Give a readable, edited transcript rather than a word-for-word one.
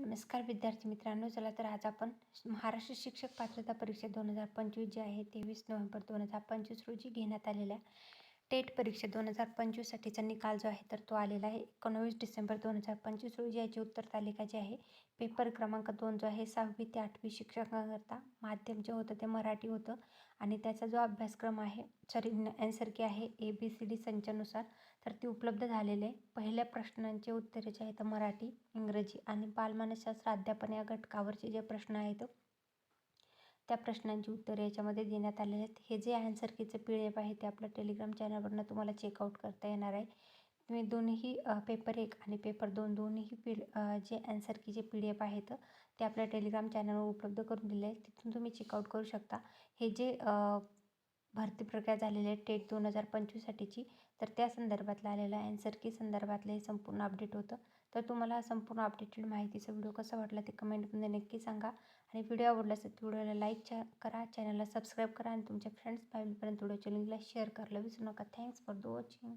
नमस्कार विद्यार्थी मित्रांनो, चला तर आज आपण महाराष्ट्र शिक्षक पात्रता परीक्षा 2025 जी आहे 23 नोव्हेंबर 2025 रोजी घेण्यात आलेल्या टेट परीक्षा 2025साठीचा निकाल जो आहे तर तो आलेला आहे 19 डिसेंबर 2025 रोजी। याची उत्तर तालिका जी आहे पेपर क्रमांक 2 जो आहे 6वी ते 8वी शिक्षकांकरता माध्यम जे होतं ते मराठी होतं आणि त्याचा जो अभ्यासक्रम आहे आन्सर की आहे ABCD संचानुसार तर ती उपलब्ध झालेले आहे। पहिल्या प्रश्नांचे उत्तरे जे आहेत मराठी, इंग्रजी आणि बालमानसशास्त्र अध्यापन या घटकावरचे जे प्रश्न आहेत त्या प्रश्नांची उत्तरे याच्यामध्ये देण्यात आलेले आहेत। हे जे आन्सर कीचे PDF आहे ते आपल्या टेलिग्राम चॅनलवरनं तुम्हाला चेकआउट करता येणार आहे। तुम्ही दोन्ही पेपर 1 आणि पेपर 2 दोन्ही जे आन्सर कीचे PDF आहेत ते आपल्या टेलिग्राम चॅनलवर उपलब्ध करून दिले आहेत, तिथून तुम्ही चेकआउट करू शकता। हे जे भरती प्रक्रिया झालेली आहे टेट 2025साठीची तर त्या संदर्भातलं आलेलं आन्सर की संदर्भातलं हे संपूर्ण अपडेट होतं। तर तुम्हाला हा संपूर्ण अपडेटेड माहितीचा व्हिडिओ कसा वाटला ते कमेंटमध्ये नक्की सांगा आणि व्हिडिओ आवडला असेल तर व्हिडिओला लाईक करा, चॅनलला सबस्क्राईब करा आणि तुमच्या फ्रेंड्स फॅमिलीपर्यंत व्हिडिओच्या लिंकला शेअर करायला विसरू नका। Thanks for the watching.